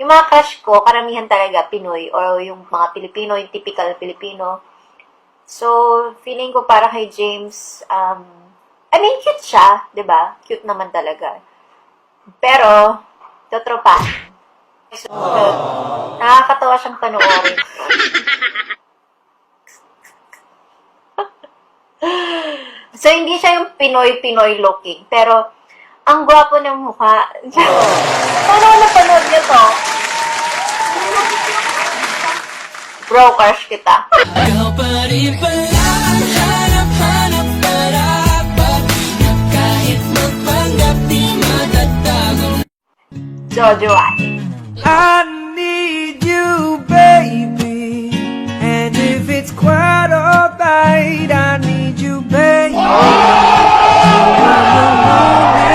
Yung mga crush ko, karamihan talaga Pinoy or yung mga Pilipino, yung typical Pilipino. So, feeling ko para kay James, I mean, cute siya, 'di ba? Cute naman talaga. Pero, totropahin. So, nakakatawa siyang panoorin. So, hindi siya yung Pinoy-Pinoy looking. Pero, ang gwapo ng mukha. Paano napanood niyo to? Bro, crush kita. Ikaw pa rin pala ang hanap-hanap parapat na kahit magpanggap di matatago. Jojo Ate. I need you, baby. And if it's quite alright, I need you, baby. So I'm alone